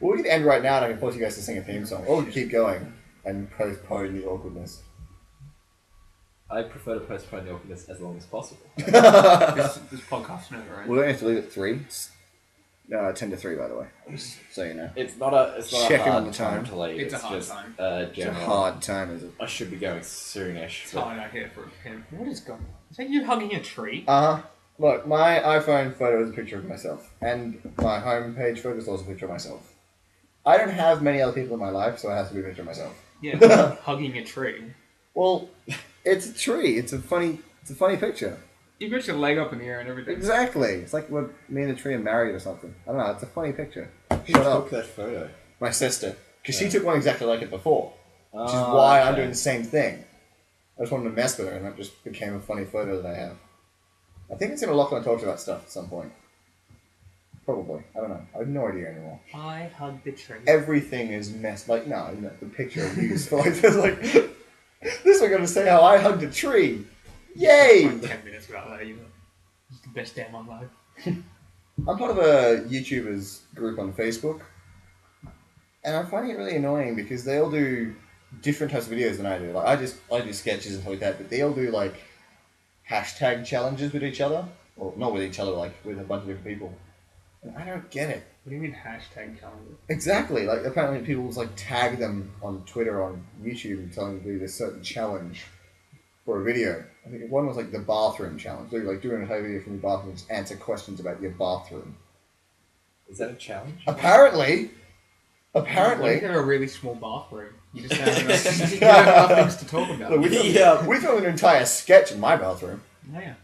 Well, we can end right now and I can force you guys to sing a theme song. Or we can keep going and postpone the awkwardness. I prefer to postpone the awkwardness as long as possible. This podcast's never ends. We don't have to leave at 3. It's 10 to 3, by the way. Just so you know. It's not a Checking hard on the time. to leave. It's a hard just time. A It's a general. hard time, is it? I should be going soonish. It's hard out here for him. What is going on? Is that you hugging a tree? Uh-huh. Look, my iPhone photo is a picture of myself. And my homepage photo is also a picture of myself. I don't have many other people in my life, so it has to be a picture of myself. Yeah, hugging a tree. Well, it's a tree. It's a funny picture. You got your leg up in the air and everything. Exactly. It's like when me and the tree are married or something. I don't know. It's a funny picture. Who Shut took up. that photo? My sister. Because she took one exactly like it before. Which is Oh, why I'm okay. doing the same thing. I just wanted to mess with her, and that just became a funny photo that I have. I think it's in a Lachlan talks about stuff at some point. Probably. I don't know. I have no idea anymore. I hugged the tree. Everything is messed. Like, no, the picture I used for like, there's like, this we're going to say how I hugged a tree. Yay! Like 10 minutes about that, you know. It's the best day of my life. I'm part of a YouTubers group on Facebook, and I'm finding it really annoying because they all do different types of videos than I do. Like I do sketches and stuff like that, but they all do like hashtag challenges with each other, or not with each other, like with a bunch of different people. And I don't get it. What do you mean hashtag calendar? Exactly. Like apparently people just like tag them on Twitter, on YouTube, and tell them to do this certain challenge for a video. I think one was like the bathroom challenge. They're like doing a whole video from your bathroom, just answer questions about your bathroom. Is that a challenge? Apparently. What if Apparently. you have a really small bathroom? You just have enough, you don't have enough things to talk about. Look, we filmed an entire sketch in my bathroom. Oh, yeah.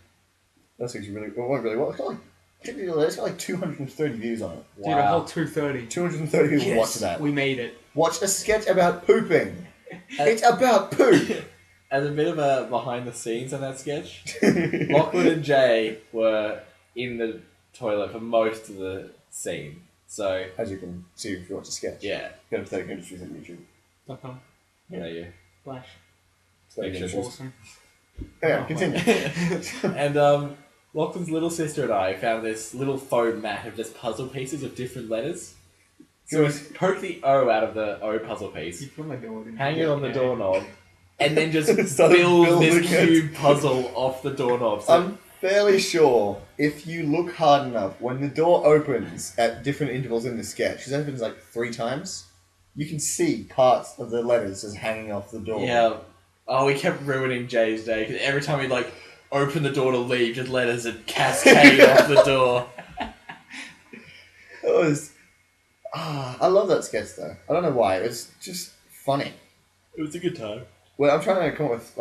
That's actually really, well, went really well. It's got like 230 views on it. Dude, a whole 230. 230 people Yes, watched that. we made it. Watch a sketch about pooping. It's about poop. As a bit of a behind the scenes on that sketch, Lachlan and Jay were in the toilet for most of the scene. So, As you can see if you watch a sketch. yeah, Go to Pathetic Industries on YouTube. .com. you know you. Flash. Pathetic Make Industries. sure Awesome. Anyway, Oh, continue. And Lachlan's little sister and I found this little faux mat of just puzzle pieces of different letters. So we poke the O out of the O puzzle piece, You put my door in. hang it on the doorknob, and then just Started build this building it. cube puzzle off the doorknob. So I'm fairly sure if you look hard enough, when the door opens at different intervals in the sketch, it opens like 3 times. you can see parts of the letters just hanging off the door. Yeah. Oh, we kept ruining Jay's day because every time we'd like open the door to leave, just letters would cascade off the door. It was. I love that sketch though. I don't know why. It was just funny. It was a good time. Well, I'm trying to come up with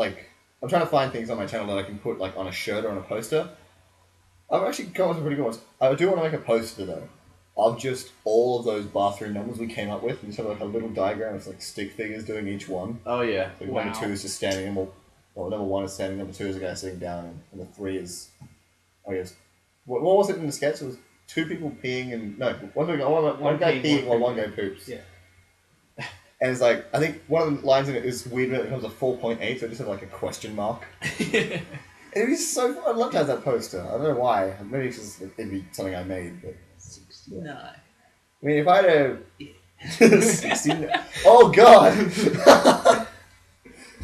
I'm trying to find things on my channel that I can put like on a shirt or on a poster. I've actually come up with some pretty good ones. I do want to make a poster though of just all of those bathroom numbers we came up with, and just have like a little diagram of like stick figures doing each one. Oh yeah. So number 2 is just standing, and number 1 is standing, number 2 is a guy sitting down, and the 3 is, I guess, what was it in the sketch? It was 2 people peeing and one guy peeing while one guy poops. Yeah. And it's like, I think one of the lines in it is weird when it becomes a 4.8, so it just has like a question mark. And it was so fun. I'd love to have that poster. I don't know why. Maybe it's just it'd be something I made, but 69. I mean, if I had a 16, oh god! It's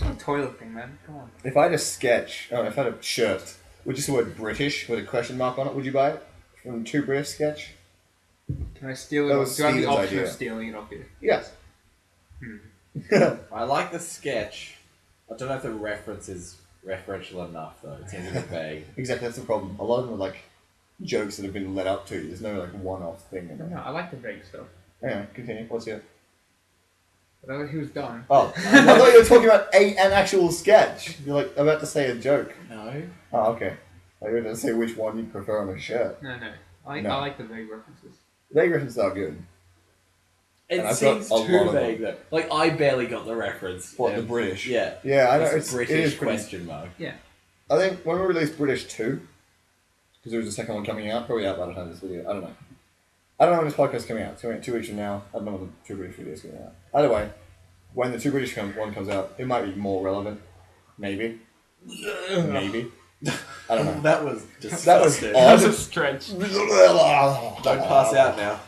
not a toilet thing, man. Come on. If I had a sketch, if I had a shirt with just the word British with a question mark on it, would you buy it? From True British Sketch? Can I steal it? That Do was I have the Steven's option idea. of stealing it off you? Yes. I like the sketch. I don't know if the reference is referential enough though. It seems a bit vague. Exactly, that's the problem. A lot of them are like jokes that have been led up to. There's no like one-off thing in it. No, I like the vague stuff. Anyway, continue. What's your... But I thought he was done. Oh, I thought you were talking about an actual sketch. You're like about to say a joke. No. Oh, okay. I was going to say which one you prefer on a shirt. No. I No. like the vague references. Vague references are good. It And I've seems got a too lot of vague though. Like I barely got the reference. What, the British? Yeah. Yeah, I know. It's a It is British pretty... question mark. Yeah. I think when we released British 2, because there was a second one coming out, probably out by the time of this video, I don't know. I don't know when this podcast is coming out. It's coming out 2 weeks from now. I don't know when the True British video is coming out. Either way, when the True British one comes out, it might be more relevant. Maybe. Maybe. I don't know. That was That was disgusting. That was a odd. stretch. Don't pass out now.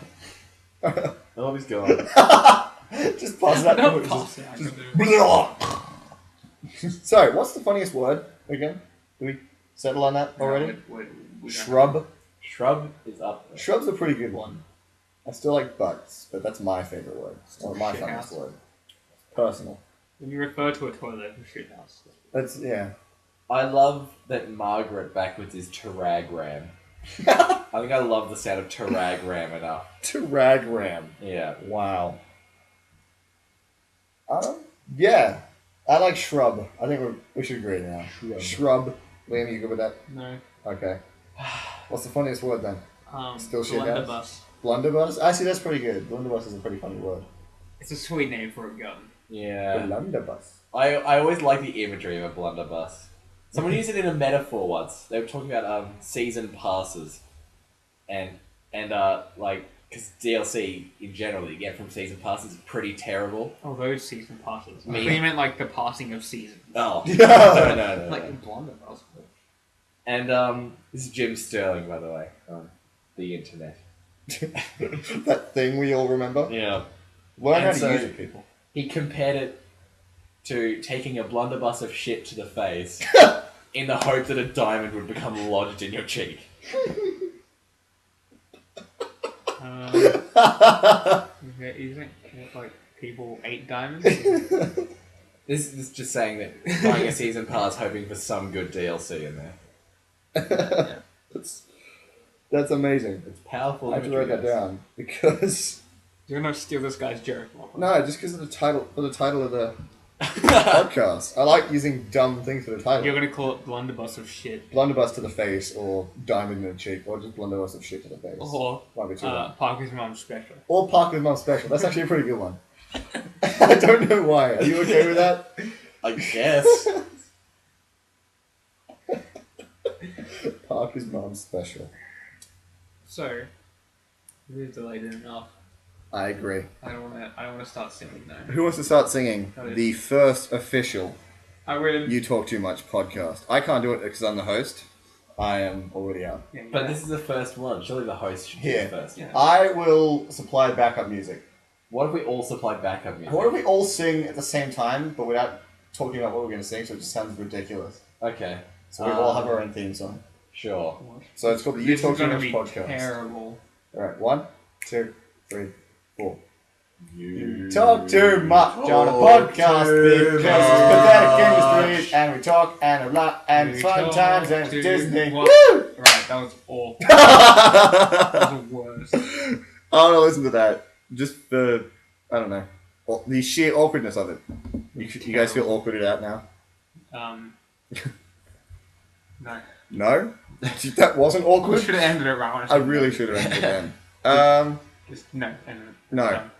Oh, he's gone. Just pass it out. Don't Just- pass out. Sorry, what's the funniest word again? Did we settle on that already? Shrub. Shrub is up there. Shrub's a pretty good one. I still like butts, but that's my favourite word. Or my Shit funniest house. word. Personal. When you refer to a toilet as shit house. That's, yeah. I love that Margaret backwards is Taragram. I think I love the sound of Taragram enough. Taragram. Yeah. Wow. Yeah. I like shrub. I think we should agree now. Shrub. Liam, you good with that? No. Okay. What's the funniest word then? Still shit house? blunderbuss. Blunderbuss? Actually, that's pretty good. Blunderbuss is a pretty funny word. It's a sweet name for a gun. Yeah. Blunderbuss. I always like the imagery of a blunderbuss. Someone used it in a metaphor once. They were talking about season passes, and like because DLC in general that you get from season passes is pretty terrible. Oh, those season passes. Me. I thought you meant like the passing of seasons. Oh Yeah. no. Like blunderbuss. And this is Jim Sterling, by the way, on the internet. That thing we all remember? Yeah. Learn how And to so- use it, people. He compared it to taking a blunderbuss of shit to the face in the hope that a diamond would become lodged in your cheek. Isn't it like people ate diamonds? This is just saying that buying a season pass hoping for some good DLC in there. That's amazing. It's powerful. I have to imagery, write that guys. down because You're gonna steal this guy's joke. no, just because of the title. For the title of the podcast, I like using dumb things for the title. You're gonna call it blunderbuss of shit. Blunderbuss to the face, or diamond in the cheek, or just blunderbuss of shit to the face. Or Might be too long. Parker's Mom's special. Or Park with Mum special. That's actually a pretty good one. I don't know why. Are you okay with that? I guess. Park is Mum special. So, we've delayed it enough. I agree. I don't wanna start singing now. Who wants to start singing the first official I read. You Talk Too Much podcast? I can't do it because I'm the host. I am already out. Yeah, But this is the first one. Surely the host should be Here. the first. Yeah. I will supply backup music. What if we all supply backup music? What if we all sing at the same time, but without talking about what we're going to sing, so it just sounds ridiculous? Okay. So we all have our own theme song. Sure. So it's called the You This Talk is Too gonna Much be podcast. terrible. Alright, 1, 2, 3, 4. You Talk too much on a talk podcast too because it's pathetic much. industry, and we talk and a lot, and it's fun times, and it's Disney. What? Woo! Right, that was awful. That was the worst. I want to listen to that. Just the, I don't know, the sheer awkwardness of it. You guys feel awkwarded out now? No. No? That wasn't We awkward? should have ended it right. I really should have ended it then. Just no, ended it. No. Done.